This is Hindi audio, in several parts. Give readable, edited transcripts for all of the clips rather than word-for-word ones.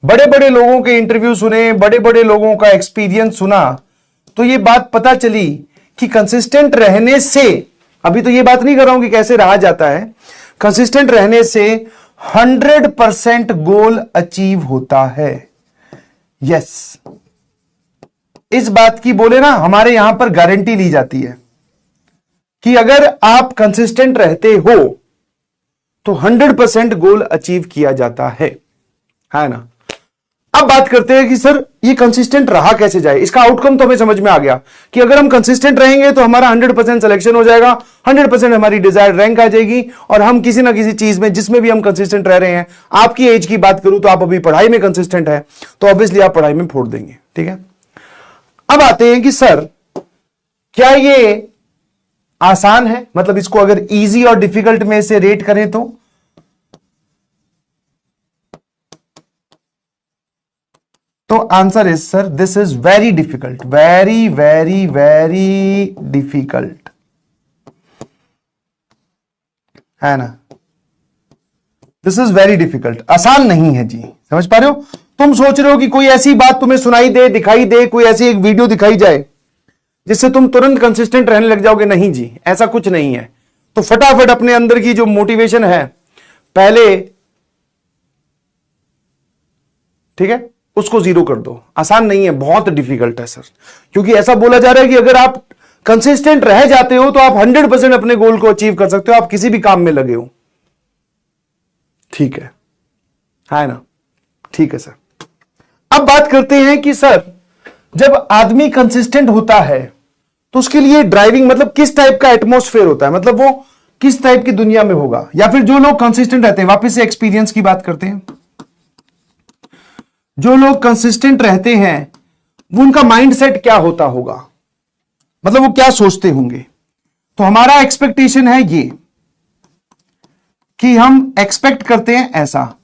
बड़े बड़े लोगों के इंटरव्यू सुने, बड़े बड़े लोगों का एक्सपीरियंस सुना, तो ये बात पता चली कि कंसिस्टेंट रहने से, अभी तो ये बात नहीं कर रहा हूं कि कैसे रहा जाता है, कंसिस्टेंट रहने से 100% गोल अचीव होता है। यस, इस बात की बोले ना हमारे यहां पर गारंटी ली जाती है कि अगर आप कंसिस्टेंट रहते हो तो 100% गोल अचीव किया जाता है ना। अब बात करते हैं कि सर ये कंसिस्टेंट रहा कैसे जाए। इसका आउटकम तो हमें समझ में आ गया कि अगर हम कंसिस्टेंट रहेंगे तो हमारा 100% सिलेक्शन हो जाएगा, 100% हमारी डिजायर्ड रैंक आ जाएगी, और हम किसी ना किसी चीज में जिसमें भी हम कंसिस्टेंट रह रहे हैं, आपकी एज की बात करूं तो आप अभी पढ़ाई में कंसिस्टेंट है तो ऑब्वियसली आप पढ़ाई में फोड़ देंगे। ठीक है, अब आते हैं कि सर क्या ये आसान है, मतलब इसको अगर इजी और डिफिकल्ट में से रेट करें तो answer is sir this is very difficult, very very very difficult, है ना। दिस इज वेरी डिफिकल्ट, आसान नहीं है जी। समझ पा रहे हो? तुम सोच रहे हो कि कोई ऐसी बात तुम्हें सुनाई दे, दिखाई दे, कोई ऐसी एक वीडियो दिखाई जाए जिससे तुम तुरंत कंसिस्टेंट रहने लग जाओगे। नहीं जी, ऐसा कुछ नहीं है। तो फटाफट अपने अंदर की जो मोटिवेशन है पहले, ठीक है, उसको जीरो कर दो। आसान नहीं है, बहुत डिफिकल्ट है सर, क्योंकि ऐसा बोला जा रहा है कि अगर आप कंसिस्टेंट रह जाते हो तो आप 100% अपने गोल को अचीव कर सकते हो, आप किसी भी काम में लगे हो। ठीक है ना? ठीक है सर। अब बात करते हैं कि सर जब आदमी कंसिस्टेंट होता है तो उसके लिए ड्राइविंग मतलब किस टाइप का एटमॉस्फेयर होता है, मतलब वो किस टाइप की दुनिया में होगा, या फिर जो लोग कंसिस्टेंट रहते हैं, वापस से एक्सपीरियंस की बात करते हैं, जो लोग कंसिस्टेंट रहते हैं उनका माइंडसेट क्या होता होगा, मतलब वो क्या सोचते होंगे। तो हमारा एक्सपेक्टेशन है ये कि हम एक्सपेक्ट करते हैं ऐसा,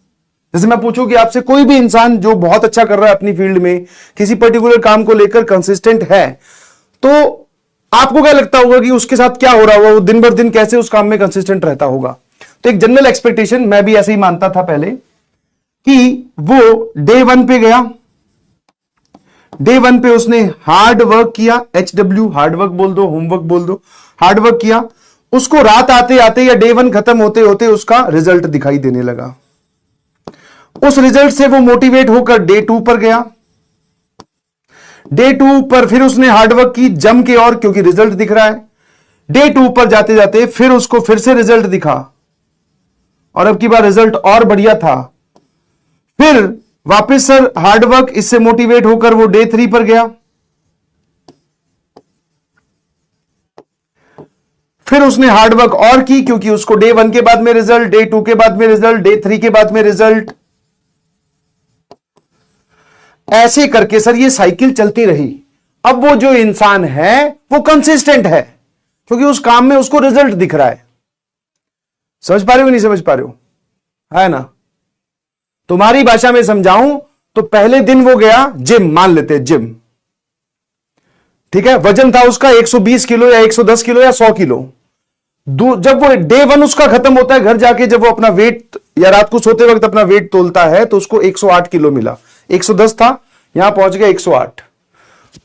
जैसे मैं पूछूं कि आपसे कोई भी इंसान जो बहुत अच्छा कर रहा है अपनी फील्ड में, किसी पर्टिकुलर काम को लेकर कंसिस्टेंट है, तो आपको क्या लगता होगा कि उसके साथ क्या हो रहा होगा, वो दिन भर दिन कैसे उस काम में कंसिस्टेंट रहता होगा। तो एक जनरल एक्सपेक्टेशन, मैं भी ऐसे ही मानता था पहले, कि वो डे 1 पे गया, डे 1 पे उसने हार्ड वर्क किया, HW हार्ड वर्क बोल दो, होमवर्क बोल दो, हार्ड वर्क किया, उसको रात आते आते या डे 1 खत्म होते होते उसका रिजल्ट दिखाई देने लगा। उस रिजल्ट से वो मोटिवेट होकर डे 2 पर गया, डे 2 पर फिर उसने हार्डवर्क की जम के, और क्योंकि रिजल्ट दिख रहा है, डे 2 पर जाते जाते फिर उसको फिर से रिजल्ट दिखा, और अब की बार रिजल्ट और बढ़िया था। फिर वापस सर हार्डवर्क, इससे मोटिवेट होकर वो डे 3 पर गया, फिर उसने हार्डवर्क और की, क्योंकि उसको डे 1 के बाद में रिजल्ट, डे 2 के बाद में रिजल्ट, डे 3 के बाद में रिजल्ट, ऐसे करके सर ये साइकिल चलती रही। अब वो जो इंसान है वो कंसिस्टेंट है, क्योंकि उस काम में उसको रिजल्ट दिख रहा है। समझ पा रहे हो नहीं समझ पा रहे हो, है ना। तुम्हारी भाषा में समझाऊं तो पहले दिन वो गया जिम, मान लेते जिम, ठीक है, वजन था उसका 120 किलो या 110 किलो या 100 किलो। जब वो डे 1 उसका खत्म होता है, घर जाके जब वो अपना वेट या रात को सोते वक्त अपना वेट तोलता है, तो उसको 108 किलो मिला। 110 था, यहां पहुंच गया 108।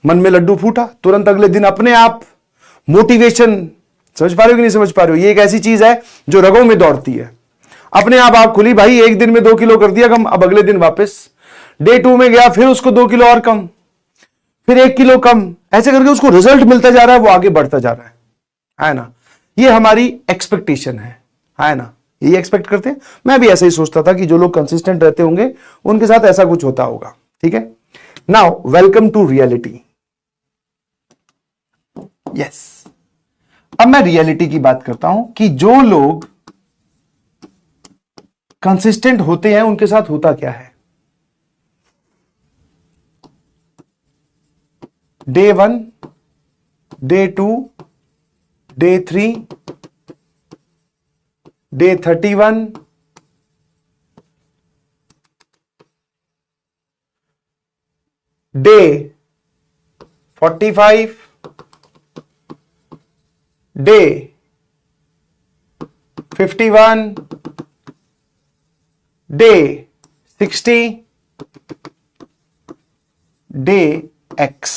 मन में लड्डू फूटा, तुरंत अगले दिन अपने आप मोटिवेशन। समझ पा रहे हो कि नहीं समझ पा रहे हो? ये एक ऐसी चीज है जो रगों में दौड़ती है। अपने आप आंख खुली, भाई एक दिन में 2 किलो कर दिया कम, अब अगले दिन वापस डे 2 में गया, फिर उसको 2 किलो और कम, फिर 1 किलो कम, ऐसे करके उसको रिजल्ट मिलता जा रहा है, वो आगे बढ़ता जा रहा है ना। ये हमारी एक्सपेक्टेशन है ना, ये एक्सपेक्ट करते हैं। मैं भी ऐसे ही सोचता था कि जो लोग कंसिस्टेंट रहते होंगे उनके साथ ऐसा कुछ होता होगा। ठीक है, now welcome to reality. Yes, अब मैं रियलिटी की बात करता हूं कि जो लोग कंसिस्टेंट होते हैं उनके साथ होता क्या है। Day 1, day 2, day 3, day 31, day 45, day 51, day 60, day x,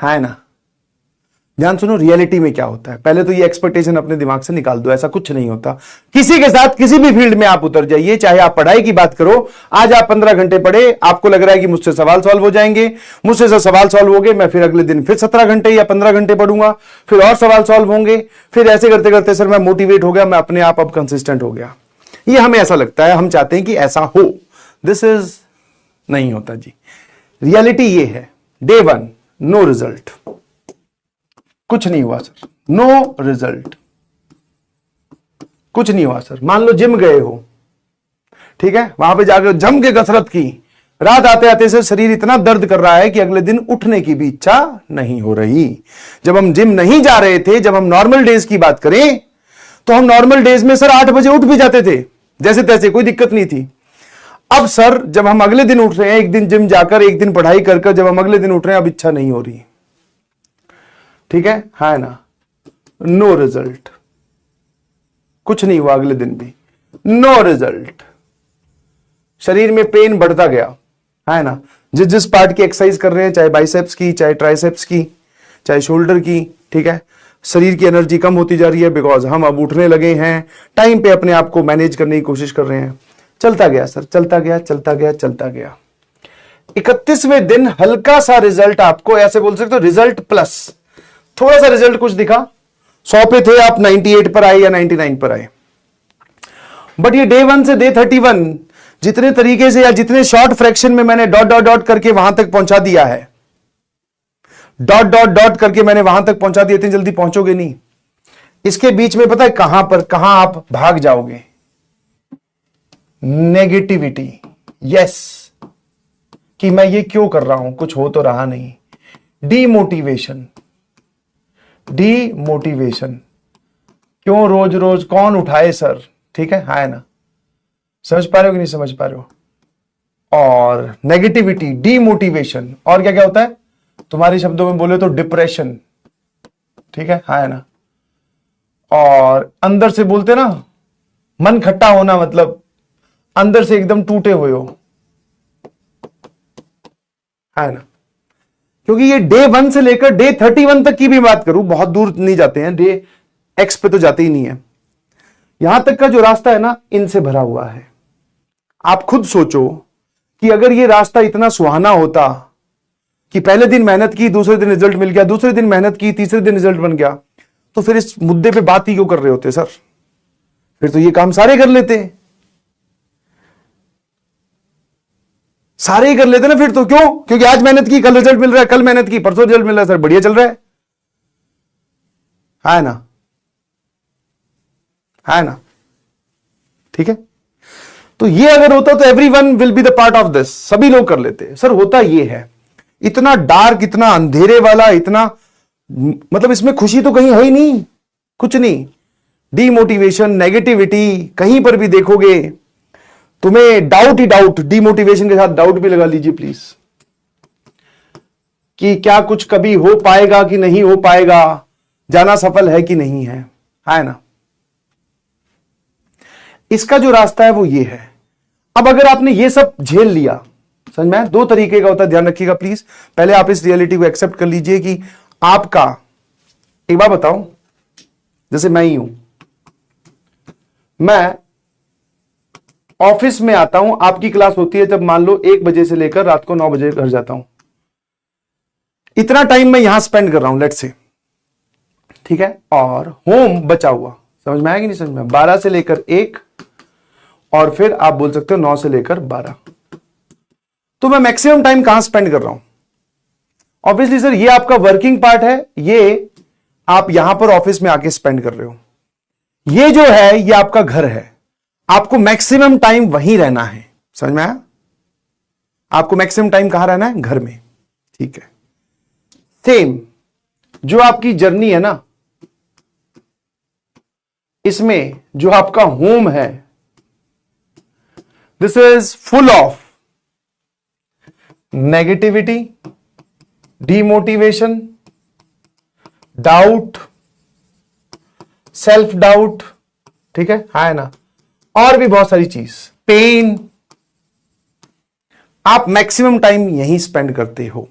है ना। ध्यान सुनो, रियलिटी में क्या होता है। पहले तो ये एक्सपेक्टेशन अपने दिमाग से निकाल दो, ऐसा कुछ नहीं होता। किसी के साथ किसी भी फील्ड में आप उतर जाइए, चाहे आप पढ़ाई की बात करो, आज आप 15 घंटे पढ़े, आपको लग रहा है कि मुझसे सवाल सॉल्व हो जाएंगे, मुझसे से सवाल सॉल्व हो गए, मैं फिर अगले दिन फिर 17 घंटे या 15 घंटे पढ़ूंगा, फिर और सवाल सॉल्व होंगे, फिर ऐसे करते करते सर मैं मोटिवेट हो गया, मैं अपने आप अब कंसिस्टेंट हो गया। ये हमें ऐसा लगता है, हम चाहते हैं कि ऐसा हो। दिस इज नहीं होता जी। रियलिटी ये है, डे 1 नो रिजल्ट, कुछ नहीं हुआ सर, नो रिजल्ट, कुछ नहीं हुआ सर। मान लो जिम गए हो, ठीक है, वहां पे जाकर जम के कसरत की, रात आते आते से शरीर इतना दर्द कर रहा है कि अगले दिन उठने की भी इच्छा नहीं हो रही। जब हम जिम नहीं जा रहे थे, जब हम नॉर्मल डेज की बात करें, तो हम नॉर्मल डेज में सर 8 बजे उठ भी जाते थे, जैसे तैसे, कोई दिक्कत नहीं थी। अब सर जब हम अगले दिन उठ रहे हैं, एक दिन जिम जाकर एक दिन पढ़ाई कर जब हम अगले दिन उठ रहे हैं, अब इच्छा नहीं हो रही, ठीक है ना। नो रिजल्ट, कुछ नहीं हुआ, अगले दिन भी नो रिजल्ट, शरीर में पेन बढ़ता गया, है ना। जिस जिस पार्ट की एक्सरसाइज कर रहे हैं, चाहे बाइसेप्स की, चाहे ट्राइसेप्स की, चाहे शोल्डर की, ठीक है, शरीर की एनर्जी कम होती जा रही है, बिकॉज हम अब उठने लगे हैं, टाइम पे अपने आप को मैनेज करने की कोशिश कर रहे हैं। चलता गया सर, चलता गया, चलता गया, चलता गया। 31वें दिन हल्का सा रिजल्ट, आपको ऐसे बोल सकते हो रिजल्ट प्लस, थोड़ा सा रिजल्ट कुछ दिखा। 100 पे थे आप, 98 पर आए या 99 पर आए। बट ये डे 1 से डे 31 जितने तरीके से या जितने शॉर्ट फ्रैक्शन में मैंने डॉट डॉट डॉट करके वहां तक पहुंचा दिया है, डॉट डॉट डॉट करके मैंने वहां तक पहुंचा दिया, इतनी जल्दी पहुंचोगे नहीं। इसके बीच में पता है कहां आप भाग जाओगे? नेगेटिविटी, यस, कि मैं ये क्यों कर रहा हूं, कुछ हो तो रहा नहीं। डीमोटिवेशन, डीमोटिवेशन, क्यों रोज रोज कौन उठाए सर, ठीक है ना। समझ पा रहे हो कि नहीं समझ पा रहे हो? और नेगेटिविटी, डीमोटिवेशन, और क्या क्या होता है, तुम्हारे शब्दों में बोले तो डिप्रेशन, ठीक है ना। और अंदर से बोलते ना, मन खट्टा होना, मतलब अंदर से एकदम टूटे हुए हो, है ना। क्योंकि ये डे 1 से लेकर डे 31 तक की भी बात करूं, बहुत दूर नहीं जाते हैं, डे एक्स पे तो जाते ही नहीं है, यहां तक का जो रास्ता है ना, इनसे भरा हुआ है। आप खुद सोचो कि अगर ये रास्ता इतना सुहाना होता कि पहले दिन मेहनत की, दूसरे दिन रिजल्ट मिल गया, दूसरे दिन मेहनत की, तीसरे दिन रिजल्ट बन गया, तो फिर इस मुद्दे पे बात ही क्यों कर रहे होते सर? फिर तो ये काम सारे कर लेते, सारे ही कर लेते ना फिर तो। क्यों? क्योंकि आज मेहनत की, कल रिजल्ट मिल रहा है, कल मेहनत की, परसों रिजल्ट मिल रहा है, सर बढ़िया चल रहा है ना, है ना, ठीक है। तो ये अगर होता तो everyone will be the part of this, सभी लोग कर लेते। सर होता ये है, इतना डार्क, इतना अंधेरे वाला, इतना, मतलब इसमें खुशी तो कहीं है ही नहीं, कुछ नहीं। डीमोटिवेशन, नेगेटिविटी, कहीं पर भी देखोगे तुम्हें डाउट ही डाउट, डीमोटिवेशन के साथ डाउट भी लगा लीजिए प्लीज, कि क्या कुछ कभी हो पाएगा कि नहीं हो पाएगा, जाना सफल है कि नहीं है ना। इसका जो रास्ता है वो ये है। अब अगर आपने ये सब झेल लिया, समझ में? 2 तरीके का होता है, ध्यान रखिएगा प्लीज। पहले आप इस रियलिटी को एक्सेप्ट कर लीजिए कि आपका, एक बार बताओ, जैसे मैं ही हूं, मैं ऑफिस में आता हूं, आपकी क्लास होती है जब मान लो 1 बजे से लेकर रात को 9 बजे घर जाता हूं, इतना टाइम मैं यहां स्पेंड कर रहा हूं, लेट्स से, ठीक है। और होम बचा हुआ, समझ में आया कि नहीं समझ में? 12 से लेकर 1, और फिर आप बोल सकते हो 9 से लेकर 12। तो मैं मैक्सिमम टाइम कहां स्पेंड कर रहा हूं? ऑब्वियसली सर ये आपका वर्किंग पार्ट है, ये आप यहां पर ऑफिस में आके स्पेंड कर रहे हो। ये जो है ये आपका घर है, आपको मैक्सिमम टाइम वहीं रहना है, समझ में आया? आपको मैक्सिमम टाइम कहां रहना है? घर में, ठीक है। सेम जो आपकी जर्नी है ना, इसमें जो आपका होम है, this is full of negativity, demotivation, doubt, self doubt, ठीक है ना। और भी बहुत सारी चीज, पेन, आप मैक्सिमम टाइम यहीं स्पेंड करते हो,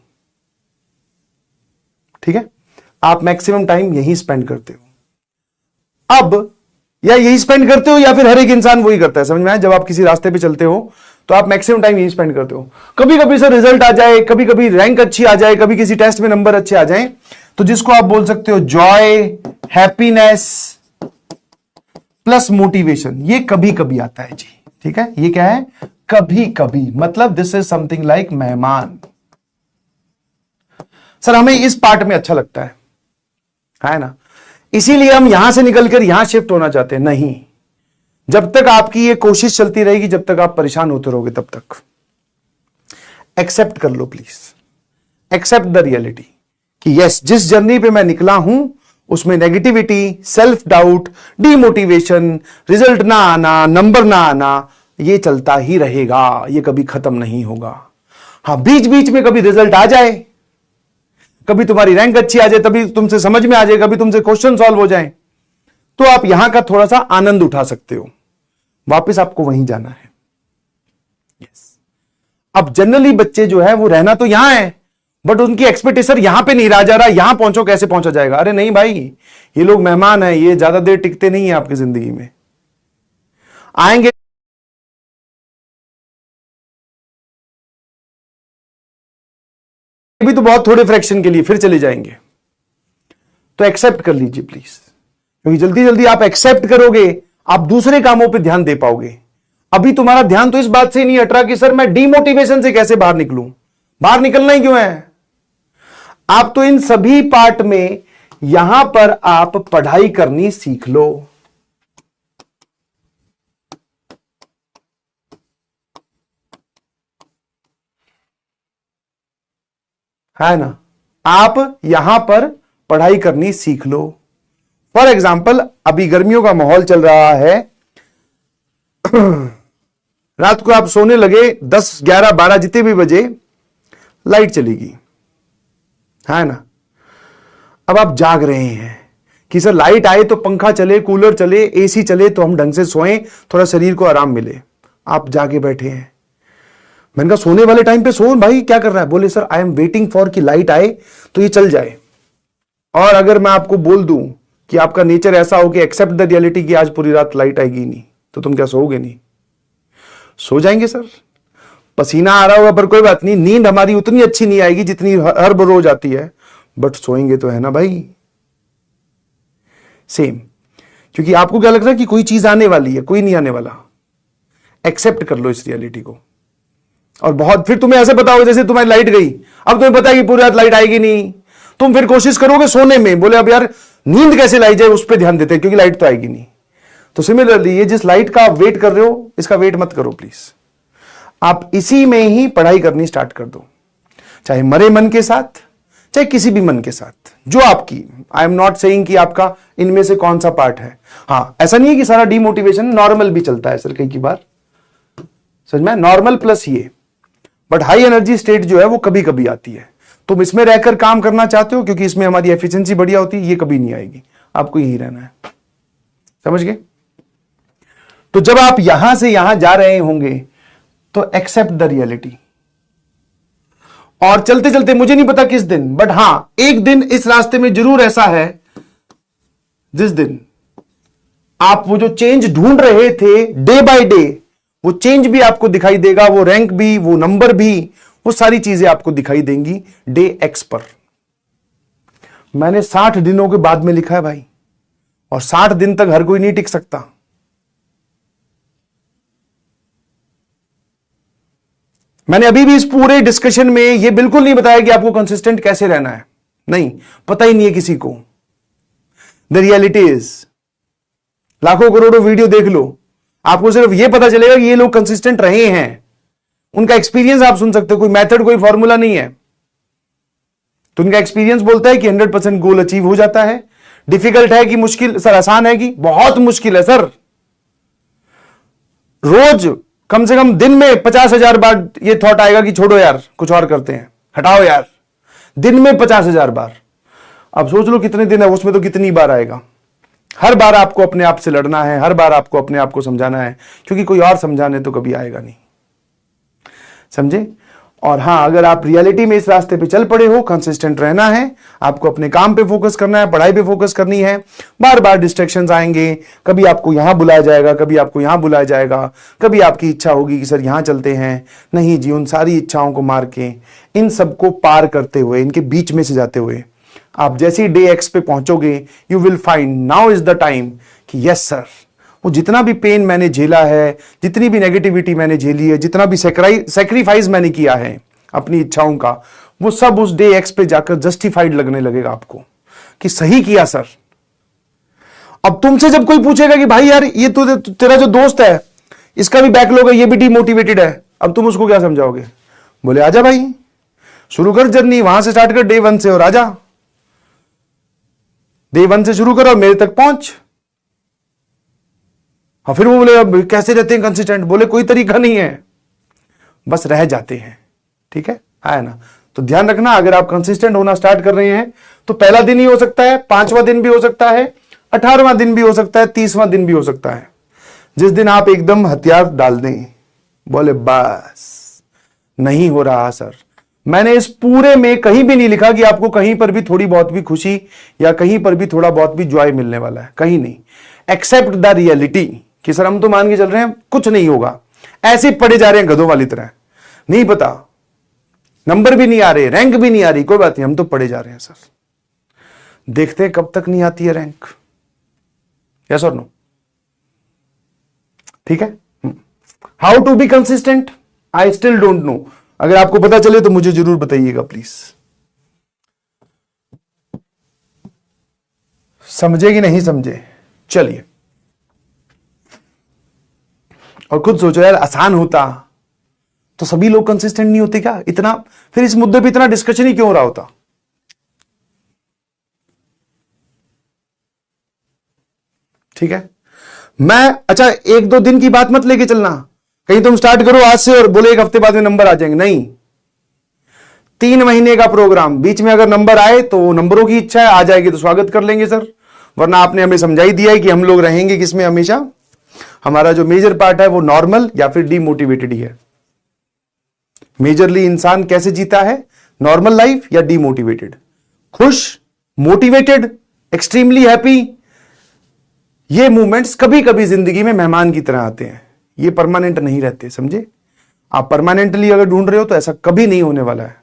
ठीक है, आप मैक्सिमम टाइम यहीं स्पेंड करते हो। अब या यही स्पेंड करते हो या फिर हर एक इंसान वही करता है, समझ में आया? जब आप किसी रास्ते पे चलते हो तो आप मैक्सिमम टाइम यही स्पेंड करते हो। कभी कभी सर रिजल्ट आ जाए, कभी कभी रैंक अच्छी आ जाए, कभी किसी टेस्ट में नंबर अच्छे आ जाए, तो जिसको आप बोल सकते हो जॉय, हैप्पीनेस प्लस मोटिवेशन, ये कभी कभी आता है जी, ठीक है। ये क्या है? कभी कभी, मतलब दिस इज समथिंग लाइक मेहमान। सर हमें इस पार्ट में अच्छा लगता है ना, इसीलिए हम यहां से निकलकर यहां शिफ्ट होना चाहते हैं। नहीं, जब तक आपकी ये कोशिश चलती रहेगी, जब तक आप परेशान होते रहोगे, तब तक एक्सेप्ट कर लो प्लीज, एक्सेप्ट द रियलिटी कि यस, जिस जर्नी पे मैं निकला हूं उसमें negativity, self doubt, demotivation, result ना आना, नंबर ना आना, ये चलता ही रहेगा, ये कभी खत्म नहीं होगा। हां, बीच बीच में कभी रिजल्ट आ जाए, कभी तुम्हारी रैंक अच्छी आ जाए, तभी तुमसे समझ में आ जाए, कभी तुमसे क्वेश्चन सॉल्व हो जाए, तो आप यहां का थोड़ा सा आनंद उठा सकते हो। वापस आपको वहीं जाना है। यस, अब जनरली बच्चे जो है वो रहना तो यहां है, बट उनकी एक्सपेक्टेशन यहां पे नहीं रहा जा रहा, यहां पहुंचो, कैसे पहुंचा जाएगा? अरे नहीं भाई, ये लोग मेहमान है, ये ज्यादा देर टिकते नहीं है आपकी जिंदगी में, आएंगे भी तो बहुत थोड़े फ्रैक्शन के लिए, फिर चले जाएंगे। तो एक्सेप्ट कर लीजिए प्लीज, क्योंकि जल्दी जल्दी आप एक्सेप्ट करोगे, आप दूसरे कामों पे ध्यान दे पाओगे। अभी तुम्हारा ध्यान तो इस बात से ही नहीं हट रहा कि सर मैं डीमोटिवेशन से कैसे बाहर निकलूं। बाहर निकलना ही क्यों है? आप तो इन सभी पार्ट में यहां पर आप पढ़ाई करनी सीख लो। है ना, आप यहां पर पढ़ाई करनी सीख लो। फॉर एग्जाम्पल, अभी गर्मियों का माहौल चल रहा है, रात को आप सोने लगे 10, 11, 12 जितने भी बजे, लाइट चलेगी, है ना। अब आप जाग रहे हैं कि सर लाइट आए तो पंखा चले, कूलर चले, एसी चले, तो हम ढंग से सोएं, थोड़ा शरीर को आराम मिले। आप जागे बैठे हैं। मैंने कहा सोने वाले टाइम पे सो भाई, क्या कर रहा है? बोले sir I am waiting for कि लाइट आए तो ये चल जाए। और अगर मैं आपको बोल दूं कि आपका नेचर ऐसा हो कि एक्सेप्ट द रियलिटी कि आज पूरी रात लाइट आएगी नहीं, तो तुम क्या सोओगे? नहीं सो जाएंगे सर, पसीना आ रहा होगा पर कोई बात नहीं, नींद हमारी उतनी अच्छी नहीं आएगी जितनी हर रोज आती है, बट सोएंगे तो है ना भाई। सेम, क्योंकि आपको क्या लग रहा है कि कोई चीज आने वाली है, कोई नहीं आने वाला। एक्सेप्ट कर लो इस रियलिटी को। और बहुत फिर तुम्हें ऐसे बताओगे जैसे तुम्हारी लाइट गई, अब तुम्हें पता है कि पूरी रात लाइट आएगी नहीं, तुम फिर कोशिश करोगे सोने में, बोले अब यार नींद कैसे लाई जाए, उस पर ध्यान देते हैं क्योंकि लाइट तो आएगी नहीं। तो सिमिलरली ये जिस लाइट का आप वेट कर रहे हो, इसका वेट मत करो प्लीज, आप इसी में ही पढ़ाई करनी स्टार्ट कर दो, चाहे मरे मन के साथ, चाहे किसी भी मन के साथ, जो आपकी, आई एम नॉट सेइंग कि आपका इनमें से कौन सा पार्ट है। हां, ऐसा नहीं है कि सारा डीमोटिवेशन, नॉर्मल भी चलता है सर कई बार, समझ में, नॉर्मल प्लस ये, बट हाई एनर्जी स्टेट जो है वो कभी कभी आती है। तुम इसमें रहकर काम करना चाहते हो क्योंकि इसमें हमारी एफिशिएंसी बढ़िया होती है, ये कभी नहीं आएगी, आपको यही रहना है। समझ गए? तो जब आप यहां से यहां जा रहे होंगे तो एक्सेप्ट द रियलिटी, और चलते चलते, मुझे नहीं पता किस दिन, बट हां एक दिन इस रास्ते में जरूर ऐसा है जिस दिन आप वो जो चेंज ढूंढ रहे थे डे बाय डे, वो चेंज भी आपको दिखाई देगा, वो रैंक भी, वो नंबर भी, वो सारी चीजें आपको दिखाई देंगी डे एक्स पर। मैंने 60 दिनों के बाद में लिखा है भाई, और 60 दिन तक हर कोई नहीं टिक सकता। मैंने अभी भी इस पूरे डिस्कशन में यह बिल्कुल नहीं बताया कि आपको कंसिस्टेंट कैसे रहना है, नहीं, पता ही नहीं है किसी को। द रियलिटी इज, लाखों करोड़ों वीडियो देख लो, आपको सिर्फ यह पता चलेगा कि ये लोग कंसिस्टेंट रहे हैं, उनका एक्सपीरियंस आप सुन सकते हो, कोई मेथड, कोई फॉर्मूला नहीं है। तो उनका एक्सपीरियंस बोलता है कि 100% गोल अचीव हो जाता है। डिफिकल्ट है कि मुश्किल? सर आसान है कि बहुत मुश्किल है सर। रोज कम से कम दिन में 50,000 बार ये थॉट आएगा कि छोड़ो यार, कुछ और करते हैं, हटाओ यार। दिन में 50,000 बार, अब सोच लो कितने दिन है, उसमें तो कितनी बार आएगा। हर बार आपको अपने आप से लड़ना है, हर बार आपको अपने आप को समझाना है, क्योंकि कोई और समझाने तो कभी आएगा नहीं। समझे? और हां, अगर आप रियलिटी में इस रास्ते पे चल पड़े हो, कंसिस्टेंट रहना है, आपको अपने काम पे फोकस करना है, पढ़ाई पे फोकस करनी है। बार बार डिस्ट्रैक्शंस आएंगे, कभी आपको यहां बुलाया जाएगा, कभी आपको यहां बुलाया जाएगा, कभी आपकी इच्छा होगी कि सर यहां चलते हैं, नहीं जी, उन सारी इच्छाओं को मार के, इन सबको पार करते हुए, इनके बीच में से जाते हुए आप जैसे ही डे एक्स पे पहुंचोगे, you will find now is the time कि यस सर, वो जितना भी पेन मैंने झेला है, जितनी भी नेगेटिविटी मैंने झेली है, जितना भी सेक्रीफाइस मैंने किया है अपनी इच्छाओं का, वो सब उस डे एक्स पे जाकर जस्टिफाइड लगने लगेगा आपको कि सही किया सर। अब तुमसे जब कोई पूछेगा कि भाई यार ये तो तेरा जो दोस्त है इसका भी बैकलॉग है, ये भी डिमोटिवेटेड है, अब तुम उसको क्या समझाओगे? बोले आजा भाई, शुरू कर जर्नी, वहां से स्टार्ट कर डे 1 से, और आजा डे 1 से शुरू कर और मेरे तक पहुंच। और फिर वो बोले अब कैसे रहते हैं कंसिस्टेंट? बोले कोई तरीका नहीं है, बस रह जाते हैं। ठीक है ना? तो ध्यान रखना, अगर आप कंसिस्टेंट होना स्टार्ट कर रहे हैं तो पहला दिन ही हो सकता है, 5वां दिन भी हो सकता है, 18वां दिन भी हो सकता है, 30वां दिन भी हो सकता है, जिस दिन आप एकदम हथियार डाल दें, बोले बस नहीं हो रहा सर। मैंने इस पूरे में कहीं भी नहीं लिखा कि आपको कहीं पर भी थोड़ी बहुत भी खुशी या कहीं पर भी थोड़ा बहुत भी जॉय मिलने वाला है, कहीं नहीं, एक्सेप्ट द रियलिटी कि सर हम तो मान के चल रहे हैं कुछ नहीं होगा, ऐसे पड़े जा रहे हैं गधों वाली तरह, नहीं पता, नंबर भी नहीं आ रहे, रैंक भी नहीं आ रही, कोई बात नहीं, हम तो पड़े जा रहे हैं सर, देखते हैं कब तक नहीं आती है रैंक। यस और नो? ठीक है? How to be consistent, I still don't know. अगर आपको पता चले तो मुझे जरूर बताइएगा प्लीज। समझे कि नहीं समझे? चलिए, और खुद सोचो यार, आसान होता तो सभी लोग कंसिस्टेंट नहीं होते क्या? इतना फिर इस मुद्दे पे इतना डिस्कशन ही क्यों हो रहा होता? ठीक है? मैं अच्छा 1-2 दिन की बात मत लेके चलना, कहीं तुम स्टार्ट करो आज से और बोले 1 हफ्ते बाद में नंबर आ जाएंगे, नहीं। 3 महीने का प्रोग्राम, बीच में अगर नंबर आए तो नंबरों की इच्छा है, आ जाएगी तो स्वागत कर लेंगे सर, वरना आपने हमें समझाई दिया है कि हम लोग रहेंगे किसमें हमेशा, हमारा जो मेजर पार्ट है वो नॉर्मल या फिर डीमोटिवेटेड ही है। मेजरली इंसान कैसे जीता है, नॉर्मल लाइफ या डीमोटिवेटेड, खुश, मोटिवेटेड, एक्सट्रीमली हैप्पी, ये मूवमेंट्स कभी कभी जिंदगी में मेहमान की तरह आते हैं, ये परमानेंट नहीं रहते, समझे? आप परमानेंटली अगर ढूंढ रहे हो तो ऐसा कभी नहीं होने वाला है।